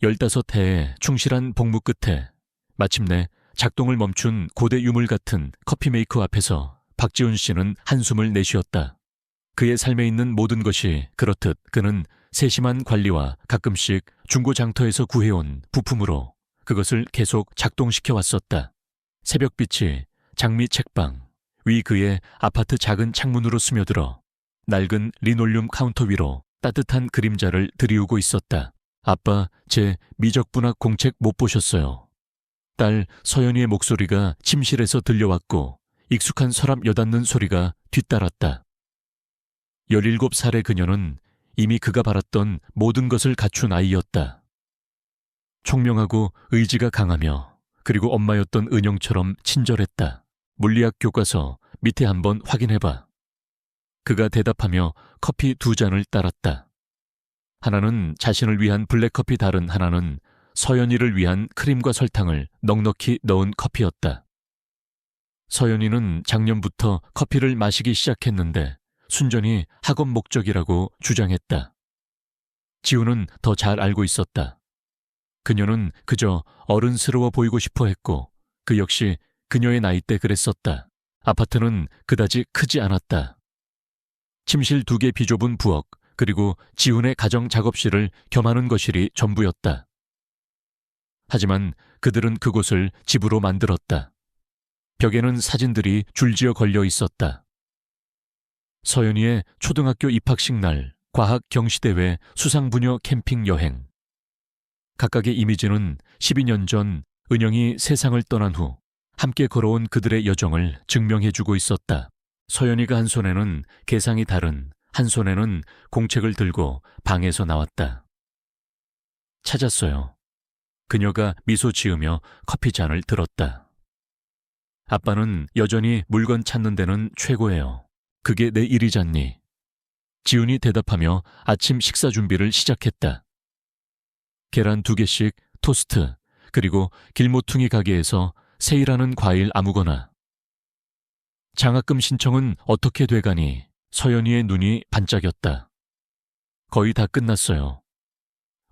15해의 충실한 복무 끝에 마침내 작동을 멈춘 고대 유물 같은 커피 메이커 앞에서 박지훈 씨는 한숨을 내쉬었다. 그의 삶에 있는 모든 것이 그렇듯 그는 세심한 관리와 가끔씩 중고장터에서 구해온 부품으로 그것을 계속 작동시켜 왔었다. 새벽빛이 장미 책방, 위 그의 아파트 작은 창문으로 스며들어 낡은 리놀륨 카운터 위로 따뜻한 그림자를 들이우고 있었다. 아빠, 제 미적분학 공책 못 보셨어요. 딸 서연이의 목소리가 침실에서 들려왔고 익숙한 서랍 여닫는 소리가 뒤따랐다. 17살의 그녀는 이미 그가 바랐던 모든 것을 갖춘 아이였다. 총명하고 의지가 강하며 그리고 엄마였던 은영처럼 친절했다. 물리학 교과서 밑에 한번 확인해봐. 그가 대답하며 커피 2잔을 따랐다. 하나는 자신을 위한 블랙커피, 다른 하나는 서연이를 위한 크림과 설탕을 넉넉히 넣은 커피였다. 서연이는 작년부터 커피를 마시기 시작했는데 순전히 학업 목적이라고 주장했다. 지우는 더 잘 알고 있었다. 그녀는 그저 어른스러워 보이고 싶어 했고 그 역시 그녀의 나이 때 그랬었다. 아파트는 그다지 크지 않았다. 침실 2개 비좁은 부엌, 그리고 지훈의 가정 작업실을 겸하는 거실이 전부였다. 하지만 그들은 그곳을 집으로 만들었다. 벽에는 사진들이 줄지어 걸려 있었다. 서연이의 초등학교 입학식 날, 과학 경시대회, 수상부녀 캠핑 여행. 각각의 이미지는 12년 전 은영이 세상을 떠난 후 함께 걸어온 그들의 여정을 증명해주고 있었다. 서연이가 한 손에는 개상이 다른, 한 손에는 공책을 들고 방에서 나왔다. 찾았어요. 그녀가 미소 지으며 커피잔을 들었다. 아빠는 여전히 물건 찾는 데는 최고예요. 그게 내 일이잖니. 지훈이 대답하며 아침 식사 준비를 시작했다. 계란 2개씩, 토스트, 그리고 길모퉁이 가게에서 세일하는 과일 아무거나. 장학금 신청은 어떻게 돼가니? 서연이의 눈이 반짝였다. 거의 다 끝났어요.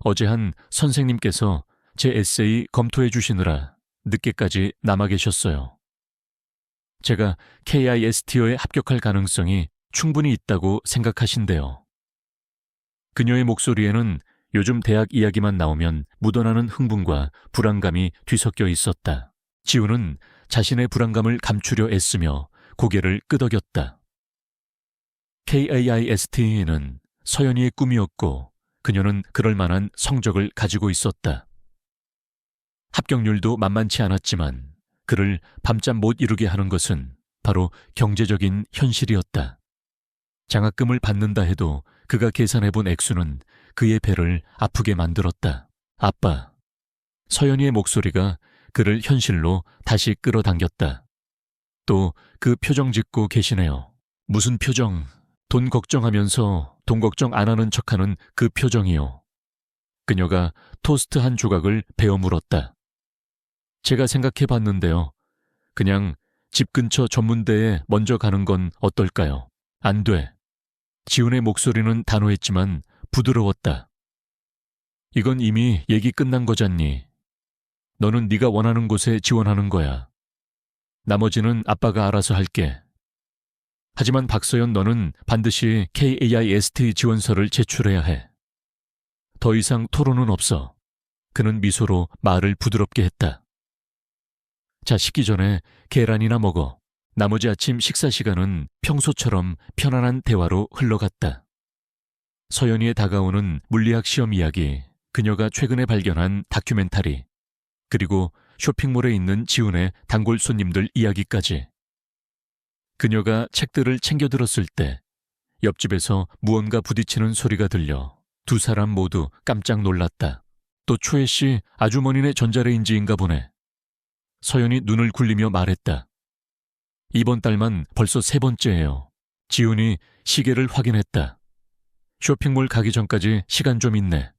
어제 한 선생님께서 제 에세이 검토해 주시느라 늦게까지 남아 계셨어요. 제가 KISTO에 합격할 가능성이 충분히 있다고 생각하신대요. 그녀의 목소리에는 요즘 대학 이야기만 나오면 묻어나는 흥분과 불안감이 뒤섞여 있었다. 지우는 자신의 불안감을 감추려 애쓰며 고개를 끄덕였다. KIST는 서연이의 꿈이었고 그녀는 그럴 만한 성적을 가지고 있었다. 합격률도 만만치 않았지만 그를 밤잠 못 이루게 하는 것은 바로 경제적인 현실이었다. 장학금을 받는다 해도 그가 계산해본 액수는 그의 배를 아프게 만들었다. 아빠. 서연이의 목소리가 그를 현실로 다시 끌어당겼다. 또 그 표정 짓고 계시네요. 무슨 표정? 돈 걱정하면서 돈 걱정 안 하는 척하는 그 표정이요. 그녀가 토스트 한 조각을 베어 물었다. 제가 생각해 봤는데요. 그냥 집 근처 전문대에 먼저 가는 건 어떨까요? 안 돼. 지훈의 목소리는 단호했지만 부드러웠다. 이건 이미 얘기 끝난 거잖니. 너는 네가 원하는 곳에 지원하는 거야. 나머지는 아빠가 알아서 할게. 하지만 박서연, 너는 반드시 KIST 지원서를 제출해야 해. 더 이상 토론은 없어. 그는 미소로 말을 부드럽게 했다. 자, 식기 전에 계란이나 먹어. 나머지 아침 식사 시간은 평소처럼 편안한 대화로 흘러갔다. 서연이의 다가오는 물리학 시험 이야기, 그녀가 최근에 발견한 다큐멘터리, 그리고 쇼핑몰에 있는 지훈의 단골 손님들 이야기까지. 그녀가 책들을 챙겨 들었을 때 옆집에서 무언가 부딪히는 소리가 들려 두 사람 모두 깜짝 놀랐다. 또 초혜 씨 아주머니네 전자레인지인가 보네. 서연이 눈을 굴리며 말했다. 이번 달만 벌써 3번째예요. 지훈이 시계를 확인했다. 쇼핑몰 가기 전까지 시간 좀 있네.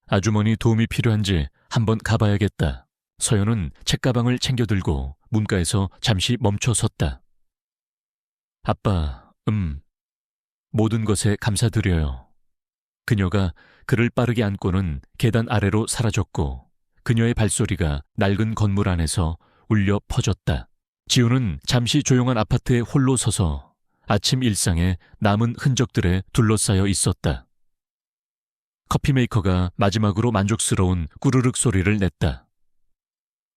아주머니 도움이 필요한지 한번 가봐야겠다. 서연은 책가방을 챙겨 들고 문가에서 잠시 멈춰 섰다. 아빠, 모든 것에 감사드려요. 그녀가 그를 빠르게 안고는 계단 아래로 사라졌고 그녀의 발소리가 낡은 건물 안에서 울려 퍼졌다. 지우는 잠시 조용한 아파트에 홀로 서서 아침 일상의 남은 흔적들에 둘러싸여 있었다. 커피 메이커가 마지막으로 만족스러운 꾸르륵 소리를 냈다.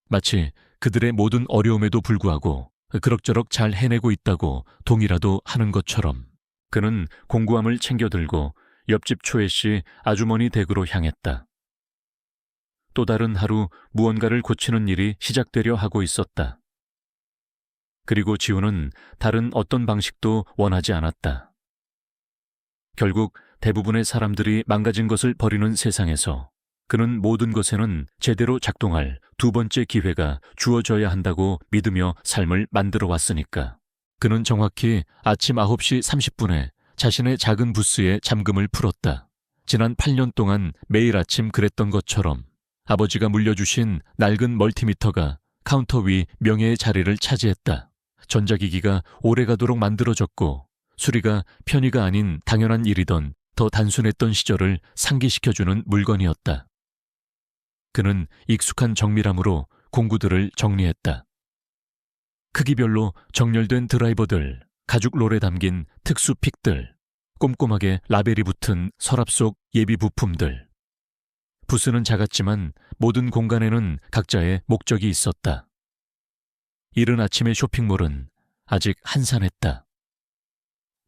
마치 그들의 모든 어려움에도 불구하고 그럭저럭 잘 해내고 있다고 동의라도 하는 것처럼 그는 공구함을 챙겨들고 옆집 초혜 씨 아주머니 댁으로 향했다. 또 다른 하루 무언가를 고치는 일이 시작되려 하고 있었다. 그리고 지우는 다른 어떤 방식도 원하지 않았다. 결국 대부분의 사람들이 망가진 것을 버리는 세상에서 그는 모든 것에는 제대로 작동할 두 번째 기회가 주어져야 한다고 믿으며 삶을 만들어 왔으니까. 그는 정확히 아침 9시 30분에 자신의 작은 부스에 잠금을 풀었다. 지난 8년 동안 매일 아침 그랬던 것처럼 아버지가 물려주신 낡은 멀티미터가 카운터 위 명예의 자리를 차지했다. 전자기기가 오래가도록 만들어졌고 수리가 편의가 아닌 당연한 일이던 더 단순했던 시절을 상기시켜주는 물건이었다. 그는 익숙한 정밀함으로 공구들을 정리했다. 크기별로 정렬된 드라이버들, 가죽 롤에 담긴 특수 픽들, 꼼꼼하게 라벨이 붙은 서랍 속 예비 부품들. 부스는 작았지만 모든 공간에는 각자의 목적이 있었다. 이른 아침의 쇼핑몰은 아직 한산했다.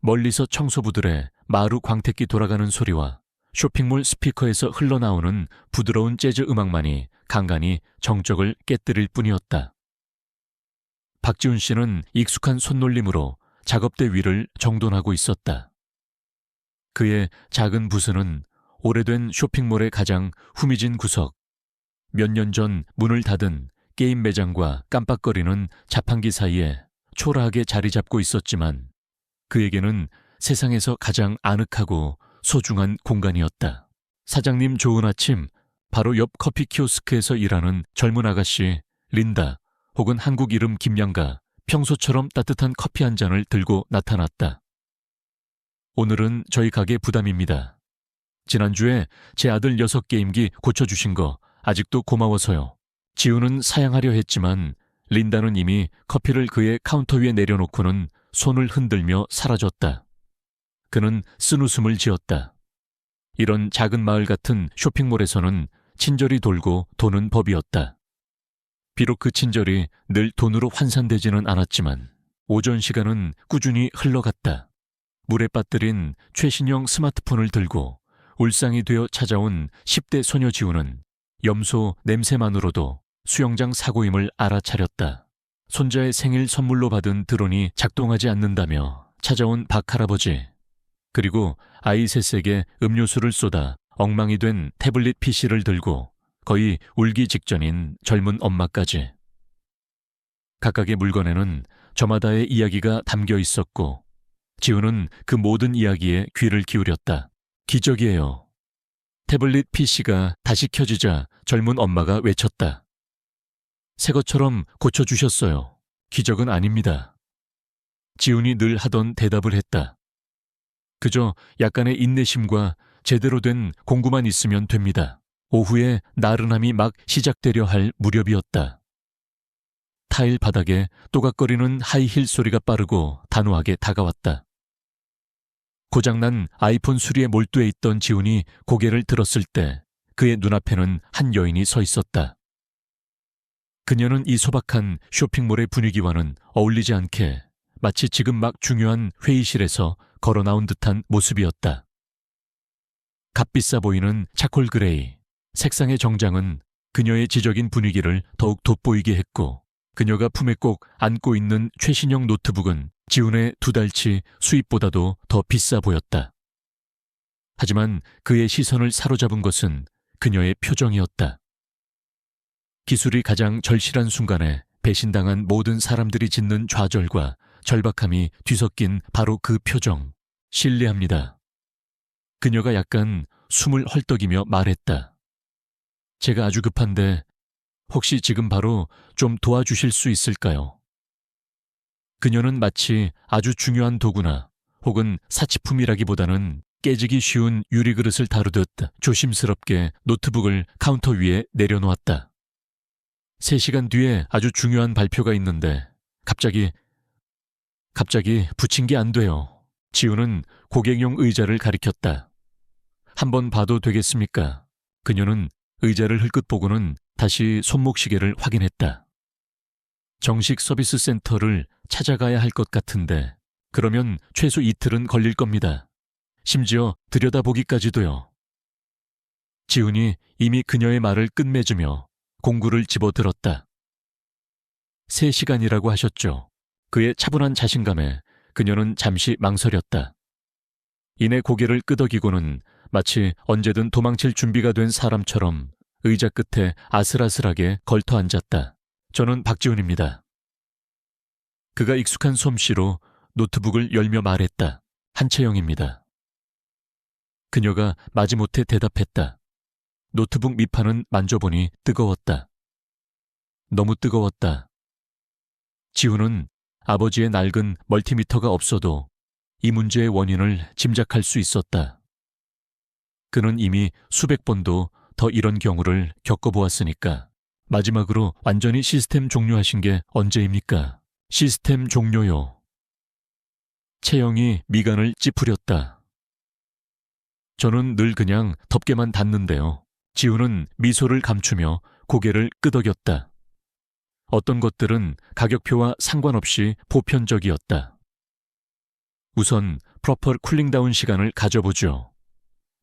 멀리서 청소부들의 마루 광택기 돌아가는 소리와 쇼핑몰 스피커에서 흘러나오는 부드러운 재즈 음악만이 간간히 정적을 깨뜨릴 뿐이었다. 박지훈 씨는 익숙한 손놀림으로 작업대 위를 정돈하고 있었다. 그의 작은 부스는 오래된 쇼핑몰의 가장 후미진 구석, 몇 년 전 문을 닫은 게임 매장과 깜빡거리는 자판기 사이에 초라하게 자리 잡고 있었지만 그에게는 세상에서 가장 아늑하고 소중한 공간이었다. 사장님 좋은 아침. 바로 옆 커피 키오스크에서 일하는 젊은 아가씨 린다 혹은 한국 이름 김양가 평소처럼 따뜻한 커피 한 잔을 들고 나타났다. 오늘은 저희 가게 부담입니다. 지난주에 제 아들 녀석 게임기 고쳐주신 거 아직도 고마워서요. 지우는 사양하려 했지만 린다는 이미 커피를 그의 카운터 위에 내려놓고는 손을 흔들며 사라졌다. 그는 쓴웃음을 지었다. 이런 작은 마을 같은 쇼핑몰에서는 친절이 돌고 도는 법이었다. 비록 그 친절이 늘 돈으로 환산되지는 않았지만 오전 시간은 꾸준히 흘러갔다. 물에 빠뜨린 최신형 스마트폰을 들고 울상이 되어 찾아온 10대 소녀 지우는 염소 냄새만으로도 수영장 사고임을 알아차렸다. 손자의 생일 선물로 받은 드론이 작동하지 않는다며 찾아온 박 할아버지, 그리고 아이 셋에게 음료수를 쏟아 엉망이 된 태블릿 PC를 들고 거의 울기 직전인 젊은 엄마까지. 각각의 물건에는 저마다의 이야기가 담겨 있었고 지우는 그 모든 이야기에 귀를 기울였다. 기적이에요. 태블릿 PC가 다시 켜지자 젊은 엄마가 외쳤다. 새 것처럼 고쳐주셨어요. 기적은 아닙니다. 지훈이 늘 하던 대답을 했다. 그저 약간의 인내심과 제대로 된 공구만 있으면 됩니다. 오후에 나른함이 막 시작되려 할 무렵이었다. 타일 바닥에 또각거리는 하이힐 소리가 빠르고 단호하게 다가왔다. 고장난 아이폰 수리에 몰두해 있던 지훈이 고개를 들었을 때 그의 눈앞에는 한 여인이 서 있었다. 그녀는 이 소박한 쇼핑몰의 분위기와는 어울리지 않게 마치 지금 막 중요한 회의실에서 걸어 나온 듯한 모습이었다. 값비싸 보이는 차콜 그레이, 색상의 정장은 그녀의 지적인 분위기를 더욱 돋보이게 했고 그녀가 품에 꼭 안고 있는 최신형 노트북은 지훈의 2달치 수입보다도 더 비싸 보였다. 하지만 그의 시선을 사로잡은 것은 그녀의 표정이었다. 기술이 가장 절실한 순간에 배신당한 모든 사람들이 짓는 좌절과 절박함이 뒤섞인 바로 그 표정. 신뢰합니다. 그녀가 약간 숨을 헐떡이며 말했다. 제가 아주 급한데 혹시 지금 바로 좀 도와주실 수 있을까요? 그녀는 마치 아주 중요한 도구나 혹은 사치품이라기보다는 깨지기 쉬운 유리그릇을 다루듯 조심스럽게 노트북을 카운터 위에 내려놓았다. 3시간 뒤에 아주 중요한 발표가 있는데 갑자기 붙인 게 안 돼요. 지우는 고객용 의자를 가리켰다. 한번 봐도 되겠습니까? 그녀는 의자를 흘끗 보고는 다시 손목시계를 확인했다. 정식 서비스 센터를 찾아가야 할 것 같은데 그러면 최소 이틀은 걸릴 겁니다. 심지어 들여다보기까지도요. 지훈이 이미 그녀의 말을 끝맺으며 공구를 집어들었다. 3시간이라고 하셨죠. 그의 차분한 자신감에 그녀는 잠시 망설였다. 이내 고개를 끄덕이고는 마치 언제든 도망칠 준비가 된 사람처럼 의자 끝에 아슬아슬하게 걸터 앉았다. 저는 박지훈입니다. 그가 익숙한 솜씨로 노트북을 열며 말했다. 한채영입니다. 그녀가 마지못해 대답했다. 노트북 밑판은 만져보니 뜨거웠다. 너무 뜨거웠다. 지훈은 아버지의 낡은 멀티미터가 없어도 이 문제의 원인을 짐작할 수 있었다. 그는 이미 수백 번도 더 이런 경우를 겪어보았으니까. 마지막으로 완전히 시스템 종료하신 게 언제입니까? 시스템 종료요. 채영이 미간을 찌푸렸다. 저는 늘 그냥 덮개만 닫는데요. 지훈은 미소를 감추며 고개를 끄덕였다. 어떤 것들은 가격표와 상관없이 보편적이었다. 우선 프로퍼 쿨링다운 시간을 가져보죠.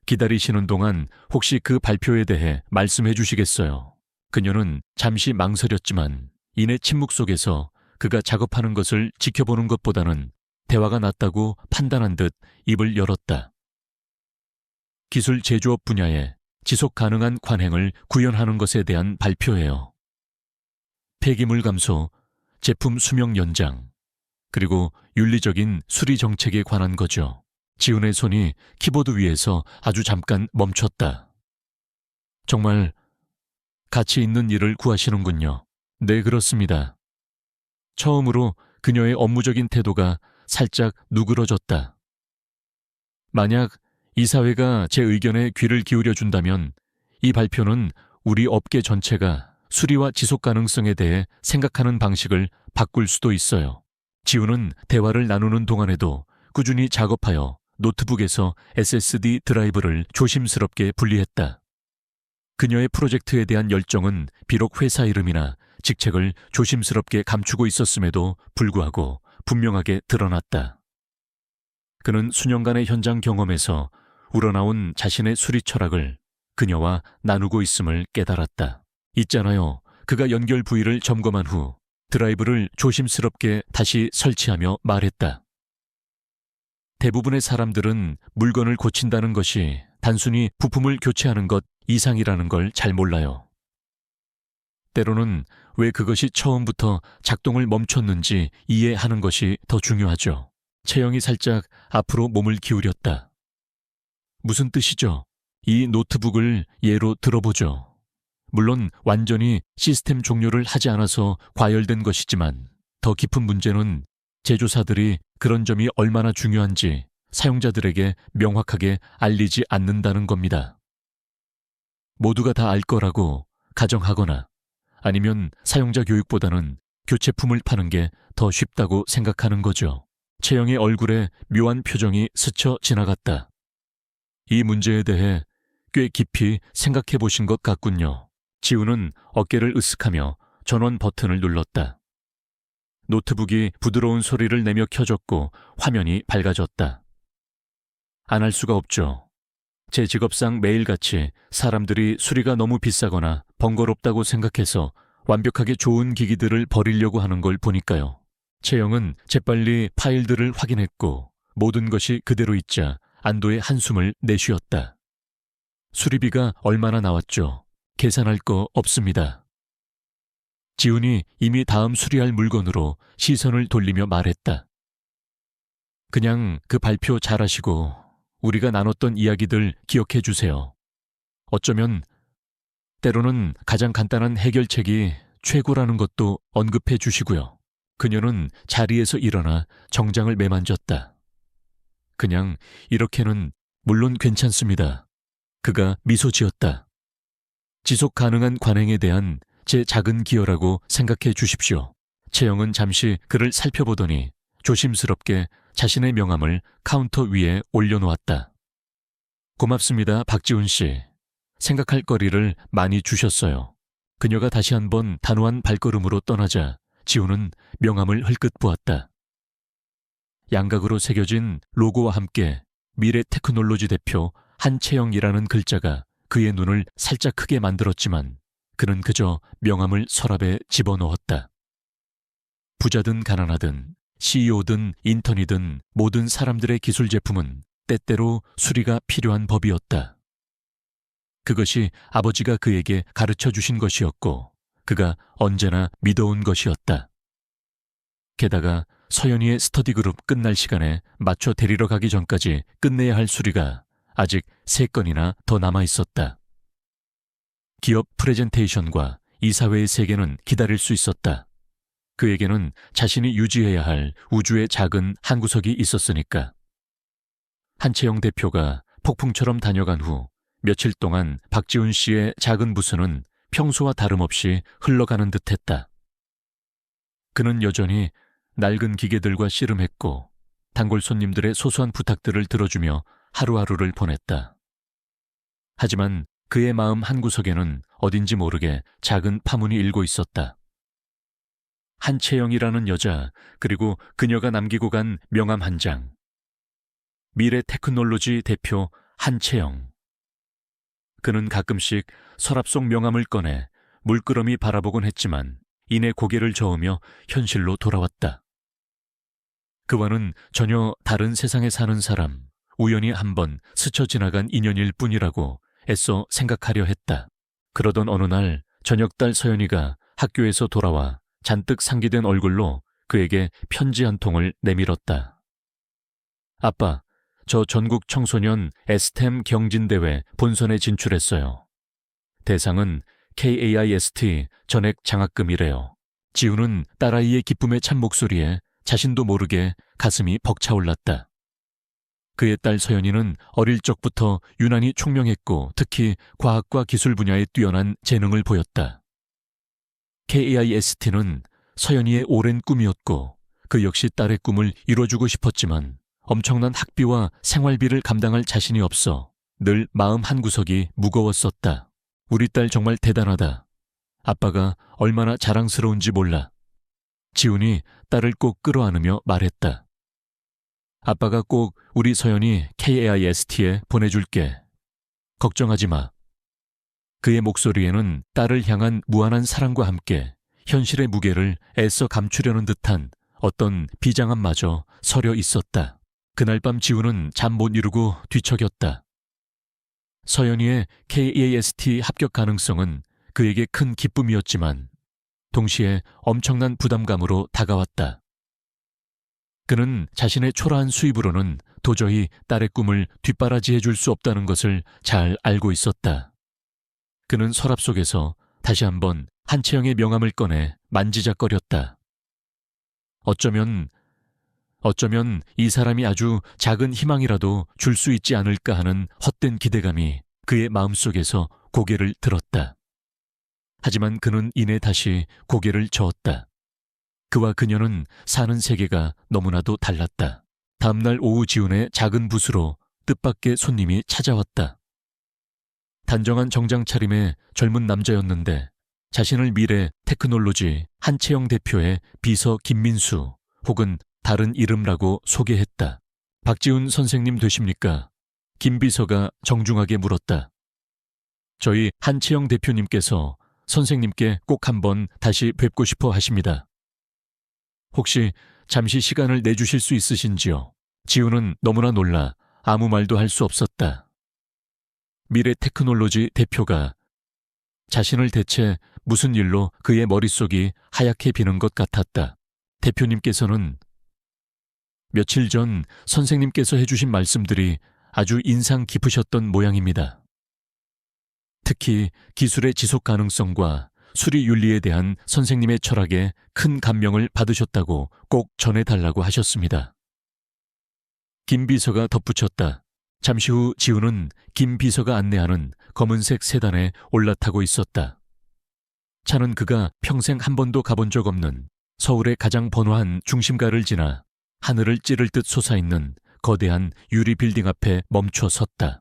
기다리시는 동안 혹시 그 발표에 대해 말씀해 주시겠어요? 그녀는 잠시 망설였지만 이내 침묵 속에서 그가 작업하는 것을 지켜보는 것보다는 대화가 낫다고 판단한 듯 입을 열었다. 기술 제조업 분야에 지속 가능한 관행을 구현하는 것에 대한 발표예요. 폐기물 감소, 제품 수명 연장, 그리고 윤리적인 수리 정책에 관한 거죠. 지훈의 손이 키보드 위에서 아주 잠깐 멈췄다. 정말 가치 있는 일을 구하시는군요. 네, 그렇습니다. 처음으로 그녀의 업무적인 태도가 살짝 누그러졌다. 만약 이사회가 제 의견에 귀를 기울여 준다면 이 발표는 우리 업계 전체가 수리와 지속 가능성에 대해 생각하는 방식을 바꿀 수도 있어요. 지훈은 대화를 나누는 동안에도 꾸준히 작업하여 노트북에서 SSD 드라이브를 조심스럽게 분리했다. 그녀의 프로젝트에 대한 열정은 비록 회사 이름이나 직책을 조심스럽게 감추고 있었음에도 불구하고 분명하게 드러났다. 그는 수년간의 현장 경험에서 우러나온 자신의 수리 철학을 그녀와 나누고 있음을 깨달았다. 있잖아요. 그가 연결 부위를 점검한 후 드라이브를 조심스럽게 다시 설치하며 말했다. 대부분의 사람들은 물건을 고친다는 것이 단순히 부품을 교체하는 것 이상이라는 걸 잘 몰라요. 때로는 왜 그것이 처음부터 작동을 멈췄는지 이해하는 것이 더 중요하죠. 채영이 살짝 앞으로 몸을 기울였다. 무슨 뜻이죠? 이 노트북을 예로 들어보죠. 물론 완전히 시스템 종료를 하지 않아서 과열된 것이지만 더 깊은 문제는 제조사들이 그런 점이 얼마나 중요한지 사용자들에게 명확하게 알리지 않는다는 겁니다. 모두가 다 알 거라고 가정하거나 아니면 사용자 교육보다는 교체품을 파는 게 더 쉽다고 생각하는 거죠. 채영의 얼굴에 묘한 표정이 스쳐 지나갔다. 이 문제에 대해 꽤 깊이 생각해 보신 것 같군요. 지훈은 어깨를 으쓱하며 전원 버튼을 눌렀다. 노트북이 부드러운 소리를 내며 켜졌고 화면이 밝아졌다. 안 할 수가 없죠. 제 직업상 매일같이 사람들이 수리가 너무 비싸거나 번거롭다고 생각해서 완벽하게 좋은 기기들을 버리려고 하는 걸 보니까요. 채영은 재빨리 파일들을 확인했고 모든 것이 그대로 있자 안도의 한숨을 내쉬었다. 수리비가 얼마나 나왔죠? 계산할 거 없습니다. 지훈이 이미 다음 수리할 물건으로 시선을 돌리며 말했다. 그냥 그 발표 잘하시고 우리가 나눴던 이야기들 기억해 주세요. 어쩌면 때로는 가장 간단한 해결책이 최고라는 것도 언급해 주시고요. 그녀는 자리에서 일어나 정장을 매만졌다. 그냥 이렇게는 물론 괜찮습니다. 그가 미소 지었다. 지속 가능한 관행에 대한 제 작은 기여라고 생각해 주십시오. 채영은 잠시 그를 살펴보더니 조심스럽게 자신의 명함을 카운터 위에 올려놓았다. 고맙습니다, 박지훈 씨. 생각할 거리를 많이 주셨어요. 그녀가 다시 한번 단호한 발걸음으로 떠나자 지훈은 명함을 흘끗 보았다. 양각으로 새겨진 로고와 함께 미래 테크놀로지 대표 한채영이라는 글자가 그의 눈을 살짝 크게 만들었지만 그는 그저 명함을 서랍에 집어넣었다. 부자든 가난하든 CEO든 인턴이든 모든 사람들의 기술 제품은 때때로 수리가 필요한 법이었다. 그것이 아버지가 그에게 가르쳐 주신 것이었고 그가 언제나 믿어온 것이었다. 게다가 서연이의 스터디 그룹 끝날 시간에 맞춰 데리러 가기 전까지 끝내야 할 수리가 아직 3건이나 더 남아 있었다. 기업 프레젠테이션과 이사회의 세계는 기다릴 수 있었다. 그에게는 자신이 유지해야 할 우주의 작은 한 구석이 있었으니까. 한채영 대표가 폭풍처럼 다녀간 후 며칠 동안 박지훈 씨의 작은 부스는 평소와 다름없이 흘러가는 듯했다. 그는 여전히 낡은 기계들과 씨름했고 단골 손님들의 소소한 부탁들을 들어주며 하루하루를 보냈다. 하지만 그의 마음 한구석에는 어딘지 모르게 작은 파문이 일고 있었다. 한채영이라는 여자, 그리고 그녀가 남기고 간 명함 한 장. 미래 테크놀로지 대표 한채영. 그는 가끔씩 서랍 속 명함을 꺼내 물끄러미 바라보곤 했지만 이내 고개를 저으며 현실로 돌아왔다. 그와는 전혀 다른 세상에 사는 사람, 우연히 한번 스쳐 지나간 인연일 뿐이라고 애써 생각하려 했다. 그러던 어느 날 저녁달 서연이가 학교에서 돌아와 잔뜩 상기된 얼굴로 그에게 편지 한 통을 내밀었다. 아빠, 저 전국 청소년 STEM 경진대회 본선에 진출했어요. 대상은 KAIST 전액 장학금이래요. 지우는 딸아이의 기쁨에 찬 목소리에 자신도 모르게 가슴이 벅차올랐다. 그의 딸 서연이는 어릴 적부터 유난히 총명했고 특히 과학과 기술 분야에 뛰어난 재능을 보였다. KAIST는 서연이의 오랜 꿈이었고 그 역시 딸의 꿈을 이뤄주고 싶었지만 엄청난 학비와 생활비를 감당할 자신이 없어 늘 마음 한구석이 무거웠었다. 우리 딸 정말 대단하다. 아빠가 얼마나 자랑스러운지 몰라. 지훈이 딸을 꼭 끌어안으며 말했다. 아빠가 꼭 우리 서연이 KAIST에 보내줄게. 걱정하지 마. 그의 목소리에는 딸을 향한 무한한 사랑과 함께 현실의 무게를 애써 감추려는 듯한 어떤 비장함마저 서려 있었다. 그날 밤 지훈은 잠 못 이루고 뒤척였다. 서연이의 KAST 합격 가능성은 그에게 큰 기쁨이었지만 동시에 엄청난 부담감으로 다가왔다. 그는 자신의 초라한 수입으로는 도저히 딸의 꿈을 뒷바라지해 줄 수 없다는 것을 잘 알고 있었다. 그는 서랍 속에서 다시 한번 한채영의 명함을 꺼내 만지작거렸다. 어쩌면 이 사람이 아주 작은 희망이라도 줄 수 있지 않을까 하는 헛된 기대감이 그의 마음속에서 고개를 들었다. 하지만 그는 이내 다시 고개를 저었다. 그와 그녀는 사는 세계가 너무나도 달랐다. 다음날 오후 지훈의 작은 부스로 뜻밖의 손님이 찾아왔다. 단정한 정장 차림의 젊은 남자였는데 자신을 미래 테크놀로지 한채영 대표의 비서 김민수 혹은 다른 이름라고 소개했다. 박지훈 선생님 되십니까? 김 비서가 정중하게 물었다. 저희 한채영 대표님께서 선생님께 꼭 한번 다시 뵙고 싶어 하십니다. 혹시 잠시 시간을 내주실 수 있으신지요? 지훈은 너무나 놀라 아무 말도 할 수 없었다. 미래 테크놀로지 대표가 자신을 대체 무슨 일로 그의 머릿속이 하얗게 비는 것 같았다. 대표님께서는 며칠 전 선생님께서 해주신 말씀들이 아주 인상 깊으셨던 모양입니다. 특히 기술의 지속 가능성과 수리 윤리에 대한 선생님의 철학에 큰 감명을 받으셨다고 꼭 전해달라고 하셨습니다. 김 비서가 덧붙였다. 잠시 후 지우는 김 비서가 안내하는 검은색 세단에 올라타고 있었다. 차는 그가 평생 한 번도 가본 적 없는 서울의 가장 번화한 중심가를 지나 하늘을 찌를 듯 솟아있는 거대한 유리 빌딩 앞에 멈춰 섰다.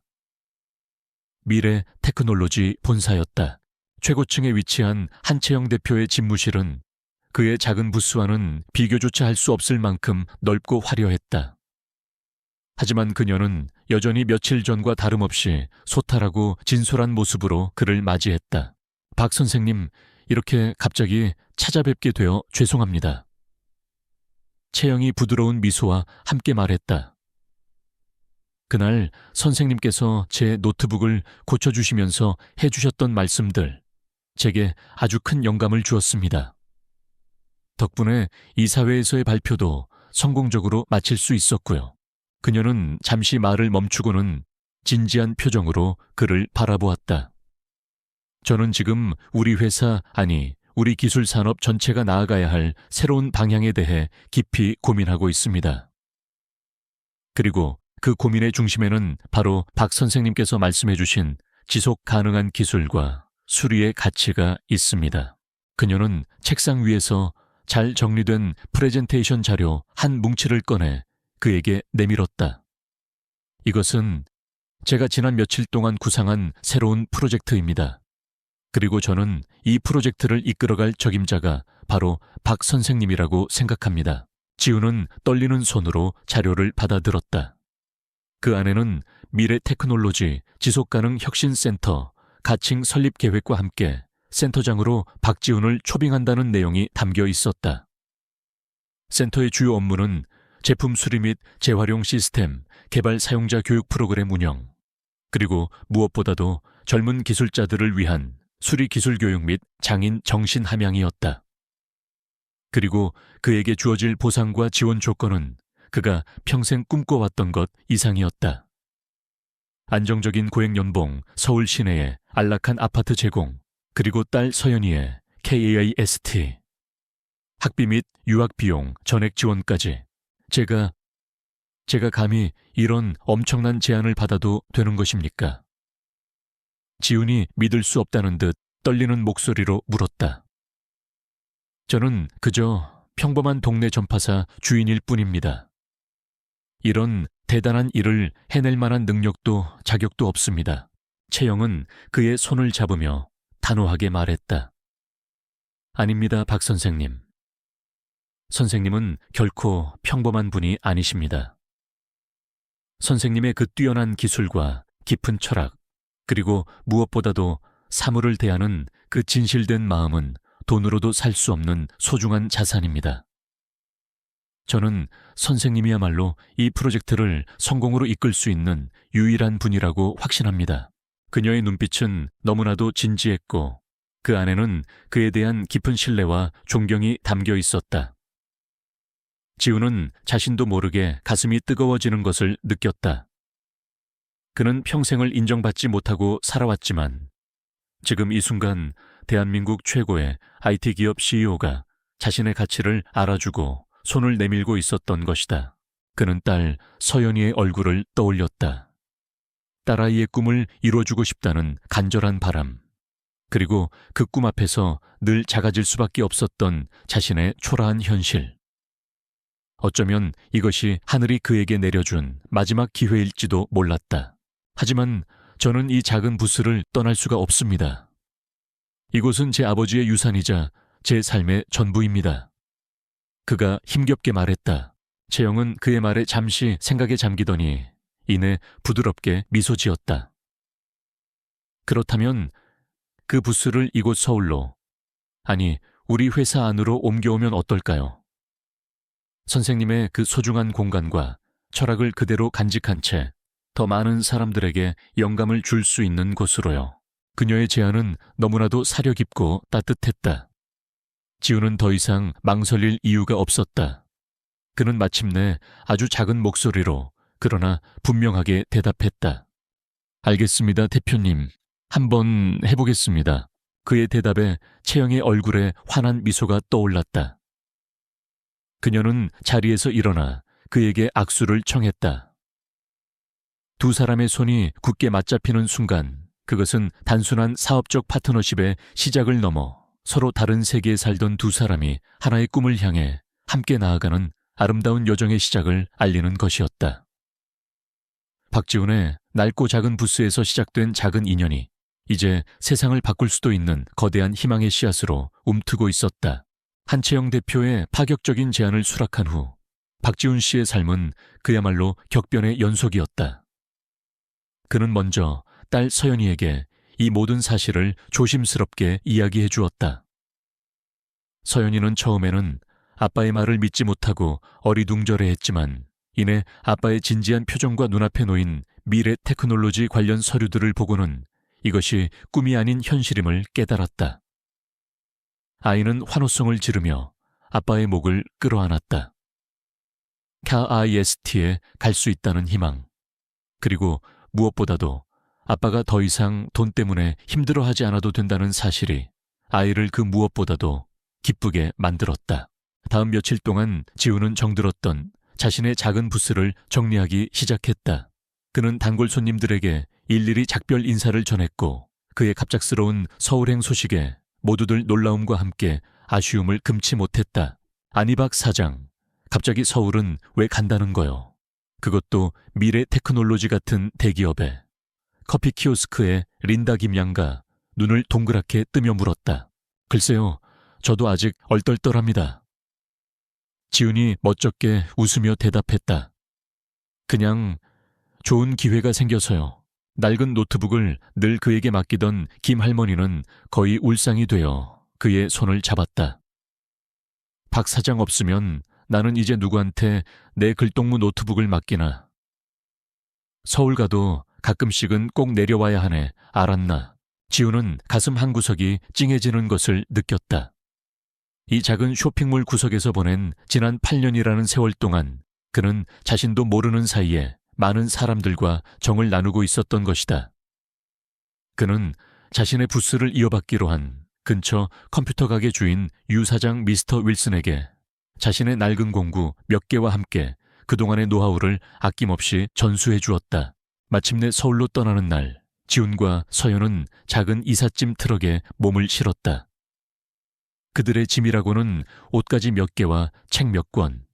미래 테크놀로지 본사였다. 최고층에 위치한 한채영 대표의 집무실은 그의 작은 부스와는 비교조차 할 수 없을 만큼 넓고 화려했다. 하지만 그녀는 여전히 며칠 전과 다름없이 소탈하고 진솔한 모습으로 그를 맞이했다. 박 선생님, 이렇게 갑자기 찾아뵙게 되어 죄송합니다. 채영이 부드러운 미소와 함께 말했다. 그날 선생님께서 제 노트북을 고쳐주시면서 해주셨던 말씀들, 제게 아주 큰 영감을 주었습니다. 덕분에 이사회에서의 발표도 성공적으로 마칠 수 있었고요. 그녀는 잠시 말을 멈추고는 진지한 표정으로 그를 바라보았다. 저는 지금 우리 회사, 아니 우리 기술 산업 전체가 나아가야 할 새로운 방향에 대해 깊이 고민하고 있습니다. 그리고 그 고민의 중심에는 바로 박 선생님께서 말씀해 주신 지속 가능한 기술과 수리의 가치가 있습니다. 그녀는 책상 위에서 잘 정리된 프레젠테이션 자료 한 뭉치를 꺼내 그에게 내밀었다. 이것은 제가 지난 며칠 동안 구상한 새로운 프로젝트입니다. 그리고 저는 이 프로젝트를 이끌어갈 적임자가 바로 박 선생님이라고 생각합니다. 지우는 떨리는 손으로 자료를 받아들었다. 그 안에는 미래 테크놀로지 지속가능 혁신센터 가칭 설립 계획과 함께 센터장으로 박지훈을 초빙한다는 내용이 담겨 있었다. 센터의 주요 업무는 제품 수리 및 재활용 시스템, 개발 사용자 교육 프로그램 운영, 그리고 무엇보다도 젊은 기술자들을 위한 수리 기술 교육 및 장인 정신 함양이었다. 그리고 그에게 주어질 보상과 지원 조건은 그가 평생 꿈꿔왔던 것 이상이었다. 안정적인 고액연봉, 서울 시내의 안락한 아파트 제공, 그리고 딸 서연이의 KAIST, 학비 및 유학 비용 전액 지원까지. 제가 감히 이런 엄청난 제안을 받아도 되는 것입니까? 지훈이 믿을 수 없다는 듯 떨리는 목소리로 물었다. 저는 그저 평범한 동네 전파사 주인일 뿐입니다. 이런 대단한 일을 해낼 만한 능력도 자격도 없습니다. 채영은 그의 손을 잡으며 단호하게 말했다. 아닙니다, 박 선생님. 선생님은 결코 평범한 분이 아니십니다. 선생님의 그 뛰어난 기술과 깊은 철학, 그리고 무엇보다도 사물을 대하는 그 진실된 마음은 돈으로도 살 수 없는 소중한 자산입니다. 저는 선생님이야말로 이 프로젝트를 성공으로 이끌 수 있는 유일한 분이라고 확신합니다. 그녀의 눈빛은 너무나도 진지했고 그 안에는 그에 대한 깊은 신뢰와 존경이 담겨 있었다. 지우는 자신도 모르게 가슴이 뜨거워지는 것을 느꼈다. 그는 평생을 인정받지 못하고 살아왔지만 지금 이 순간 대한민국 최고의 IT 기업 CEO가 자신의 가치를 알아주고 손을 내밀고 있었던 것이다. 그는 딸 서연이의 얼굴을 떠올렸다. 딸아이의 꿈을 이뤄주고 싶다는 간절한 바람, 그리고 그 꿈 앞에서 늘 작아질 수밖에 없었던 자신의 초라한 현실. 어쩌면 이것이 하늘이 그에게 내려준 마지막 기회일지도 몰랐다. 하지만 저는 이 작은 부스를 떠날 수가 없습니다. 이곳은 제 아버지의 유산이자 제 삶의 전부입니다. 그가 힘겹게 말했다. 채영은 그의 말에 잠시 생각에 잠기더니 이내 부드럽게 미소 지었다. 그렇다면 그 부스를 이곳 서울로, 아니 우리 회사 안으로 옮겨오면 어떨까요? 선생님의 그 소중한 공간과 철학을 그대로 간직한 채 더 많은 사람들에게 영감을 줄 수 있는 곳으로요. 그녀의 제안은 너무나도 사려 깊고 따뜻했다. 지우는 더 이상 망설일 이유가 없었다. 그는 마침내 아주 작은 목소리로 그러나 분명하게 대답했다. 알겠습니다, 대표님. 한번 해보겠습니다. 그의 대답에 채영의 얼굴에 환한 미소가 떠올랐다. 그녀는 자리에서 일어나 그에게 악수를 청했다. 두 사람의 손이 굳게 맞잡히는 순간 그것은 단순한 사업적 파트너십의 시작을 넘어 서로 다른 세계에 살던 두 사람이 하나의 꿈을 향해 함께 나아가는 아름다운 여정의 시작을 알리는 것이었다. 박지훈의 낡고 작은 부스에서 시작된 작은 인연이 이제 세상을 바꿀 수도 있는 거대한 희망의 씨앗으로 움트고 있었다. 한채영 대표의 파격적인 제안을 수락한 후 박지훈 씨의 삶은 그야말로 격변의 연속이었다. 그는 먼저 딸 서연이에게 이 모든 사실을 조심스럽게 이야기해 주었다. 서연이는 처음에는 아빠의 말을 믿지 못하고 어리둥절해했지만 이내 아빠의 진지한 표정과 눈앞에 놓인 미래 테크놀로지 관련 서류들을 보고는 이것이 꿈이 아닌 현실임을 깨달았다. 아이는 환호성을 지르며 아빠의 목을 끌어안았다. KIST에 갈 수 있다는 희망, 그리고 무엇보다도 아빠가 더 이상 돈 때문에 힘들어하지 않아도 된다는 사실이 아이를 그 무엇보다도 기쁘게 만들었다. 다음 며칠 동안 지우는 정들었던 자신의 작은 부스를 정리하기 시작했다. 그는 단골 손님들에게 일일이 작별 인사를 전했고 그의 갑작스러운 서울행 소식에 모두들 놀라움과 함께 아쉬움을 금치 못했다. 아니 박 사장, 갑자기 서울은 왜 간다는 거요? 그것도 미래 테크놀로지 같은 대기업에. 커피 키오스크에 린다 김양가 눈을 동그랗게 뜨며 물었다. 글쎄요, 저도 아직 얼떨떨합니다. 지훈이 멋쩍게 웃으며 대답했다. 그냥 좋은 기회가 생겨서요. 낡은 노트북을 늘 그에게 맡기던 김 할머니는 거의 울상이 되어 그의 손을 잡았다. 박 사장 없으면 나는 이제 누구한테 내 글동무 노트북을 맡기나. 서울 가도 가끔씩은 꼭 내려와야 하네. 알았나? 지우는 가슴 한구석이 찡해지는 것을 느꼈다. 이 작은 쇼핑몰 구석에서 보낸 지난 8년이라는 세월 동안 그는 자신도 모르는 사이에 많은 사람들과 정을 나누고 있었던 것이다. 그는 자신의 부스를 이어받기로 한 근처 컴퓨터 가게 주인 유 사장 미스터 윌슨에게 자신의 낡은 공구 몇 개와 함께 그동안의 노하우를 아낌없이 전수해 주었다. 마침내 서울로 떠나는 날, 지훈과 서연은 작은 이삿짐 트럭에 몸을 실었다. 그들의 짐이라고는 옷가지 몇 개와 책 몇 권,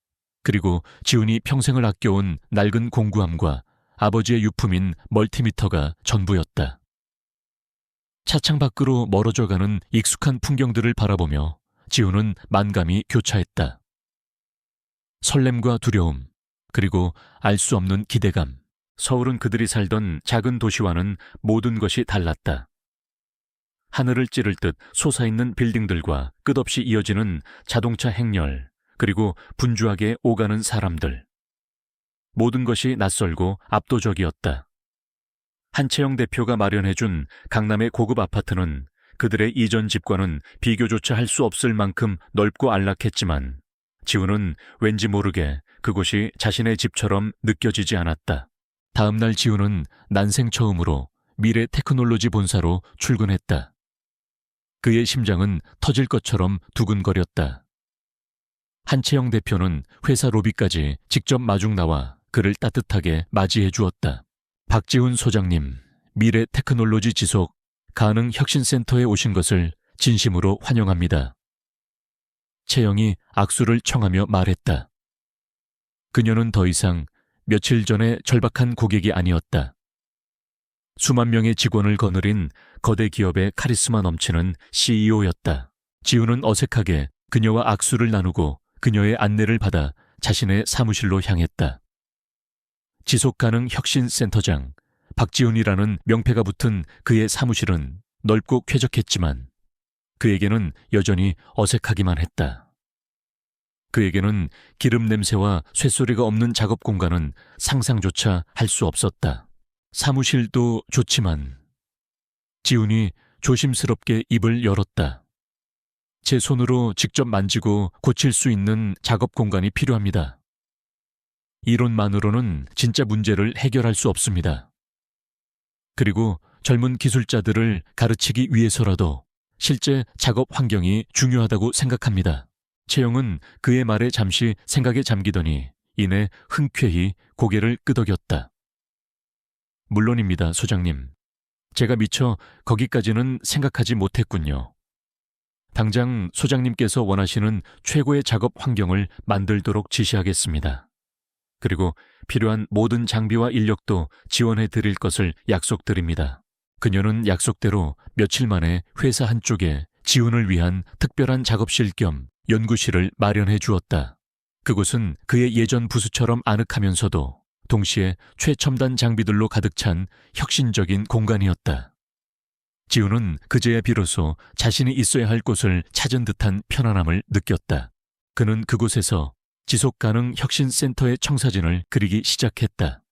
그리고 지훈이 평생을 아껴온 낡은 공구함과 아버지의 유품인 멀티미터가 전부였다. 차창 밖으로 멀어져가는 익숙한 풍경들을 바라보며 지훈은 만감이 교차했다. 설렘과 두려움, 그리고 알 수 없는 기대감. 서울은 그들이 살던 작은 도시와는 모든 것이 달랐다. 하늘을 찌를 듯 솟아있는 빌딩들과 끝없이 이어지는 자동차 행렬, 그리고 분주하게 오가는 사람들. 모든 것이 낯설고 압도적이었다. 한채영 대표가 마련해준 강남의 고급 아파트는 그들의 이전 집과는 비교조차 할 수 없을 만큼 넓고 안락했지만 지훈은 왠지 모르게 그곳이 자신의 집처럼 느껴지지 않았다. 다음 날 지훈은 난생 처음으로 미래 테크놀로지 본사로 출근했다. 그의 심장은 터질 것처럼 두근거렸다. 한채영 대표는 회사 로비까지 직접 마중 나와 그를 따뜻하게 맞이해 주었다. 박지훈 소장님, 미래 테크놀로지 지속 가능 혁신센터에 오신 것을 진심으로 환영합니다. 채영이 악수를 청하며 말했다. 그녀는 더 이상 며칠 전에 절박한 고객이 아니었다. 수만 명의 직원을 거느린 거대 기업의 카리스마 넘치는 CEO였다. 지훈은 어색하게 그녀와 악수를 나누고 그녀의 안내를 받아 자신의 사무실로 향했다. 지속가능 혁신센터장 박지훈이라는 명패가 붙은 그의 사무실은 넓고 쾌적했지만 그에게는 여전히 어색하기만 했다. 그에게는 기름 냄새와 쇳소리가 없는 작업 공간은 상상조차 할 수 없었다. 사무실도 좋지만 지훈이 조심스럽게 입을 열었다. 제 손으로 직접 만지고 고칠 수 있는 작업 공간이 필요합니다. 이론만으로는 진짜 문제를 해결할 수 없습니다. 그리고 젊은 기술자들을 가르치기 위해서라도 실제 작업 환경이 중요하다고 생각합니다. 채영은 그의 말에 잠시 생각에 잠기더니 이내 흔쾌히 고개를 끄덕였다. 물론입니다, 소장님. 제가 미처 거기까지는 생각하지 못했군요. 당장 소장님께서 원하시는 최고의 작업 환경을 만들도록 지시하겠습니다. 그리고 필요한 모든 장비와 인력도 지원해 드릴 것을 약속드립니다. 그녀는 약속대로 며칠 만에 회사 한쪽에 지훈을 위한 특별한 작업실 겸 연구실을 마련해 주었다. 그곳은 그의 예전 부수처럼 아늑하면서도 동시에 최첨단 장비들로 가득 찬 혁신적인 공간이었다. 지훈은 그제야 비로소 자신이 있어야 할 곳을 찾은 듯한 편안함을 느꼈다. 그는 그곳에서 지속가능 혁신센터의 청사진을 그리기 시작했다.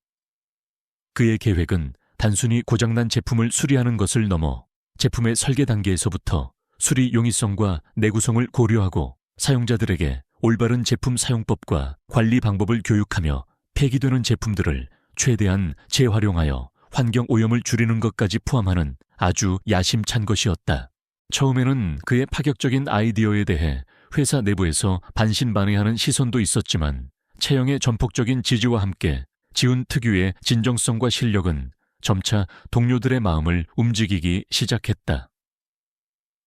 그의 계획은 단순히 고장난 제품을 수리하는 것을 넘어 제품의 설계 단계에서부터 수리 용이성과 내구성을 고려하고 사용자들에게 올바른 제품 사용법과 관리 방법을 교육하며 폐기되는 제품들을 최대한 재활용하여 환경 오염을 줄이는 것까지 포함하는 아주 야심찬 것이었다. 처음에는 그의 파격적인 아이디어에 대해 회사 내부에서 반신반의하는 시선도 있었지만 채영의 전폭적인 지지와 함께 지훈 특유의 진정성과 실력은 점차 동료들의 마음을 움직이기 시작했다.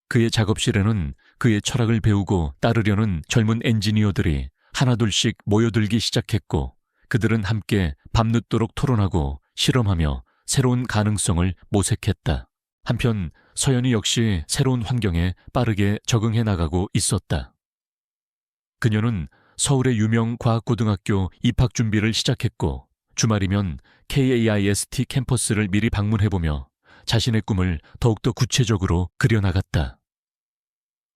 그의 작업실에는 그의 철학을 배우고 따르려는 젊은 엔지니어들이 하나둘씩 모여들기 시작했고 그들은 함께 밤늦도록 토론하고 실험하며 새로운 가능성을 모색했다. 한편 서연이 역시 새로운 환경에 빠르게 적응해 나가고 있었다. 그녀는 서울의 유명 과학고등학교 입학 준비를 시작했고 주말이면 KAIST 캠퍼스를 미리 방문해보며 자신의 꿈을 더욱더 구체적으로 그려나갔다.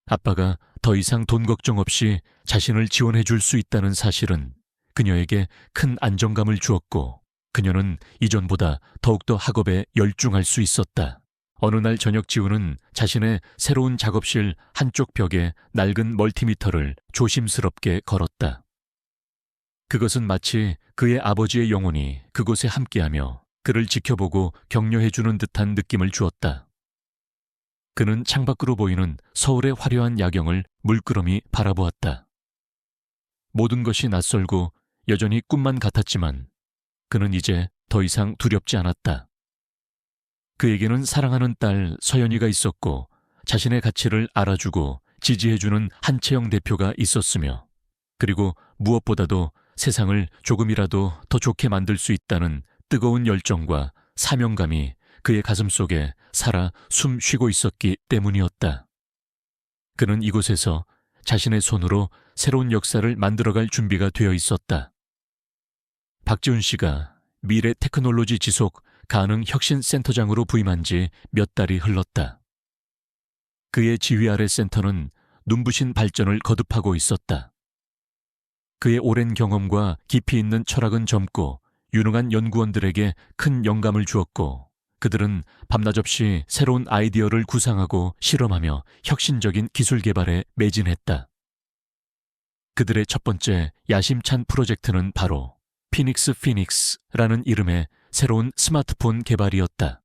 아빠가 더 이상 돈 걱정 없이 자신을 지원해 줄 수 있다는 사실은 그녀에게 큰 안정감을 주었고 그녀는 이전보다 더욱더 학업에 열중할 수 있었다. 어느 날 저녁 지훈은 자신의 새로운 작업실 한쪽 벽에 낡은 멀티미터를 조심스럽게 걸었다. 그것은 마치 그의 아버지의 영혼이 그곳에 함께하며 그를 지켜보고 격려해주는 듯한 느낌을 주었다. 그는 창밖으로 보이는 서울의 화려한 야경을 물끄러미 바라보았다. 모든 것이 낯설고 여전히 꿈만 같았지만 그는 이제 더 이상 두렵지 않았다. 그에게는 사랑하는 딸 서연이가 있었고 자신의 가치를 알아주고 지지해주는 한채영 대표가 있었으며 그리고 무엇보다도 세상을 조금이라도 더 좋게 만들 수 있다는 뜨거운 열정과 사명감이 그의 가슴 속에 살아 숨 쉬고 있었기 때문이었다. 그는 이곳에서 자신의 손으로 새로운 역사를 만들어갈 준비가 되어 있었다. 박지훈 씨가 미래 테크놀로지 지속 가능 혁신센터장으로 부임한 지 몇 달이 흘렀다. 그의 지휘 아래 센터는 눈부신 발전을 거듭하고 있었다. 그의 오랜 경험과 깊이 있는 철학은 젊고 유능한 연구원들에게 큰 영감을 주었고 그들은 밤낮없이 새로운 아이디어를 구상하고 실험하며 혁신적인 기술 개발에 매진했다. 그들의 첫 번째 야심찬 프로젝트는 바로 피닉스라는 이름의 새로운 스마트폰 개발이었다.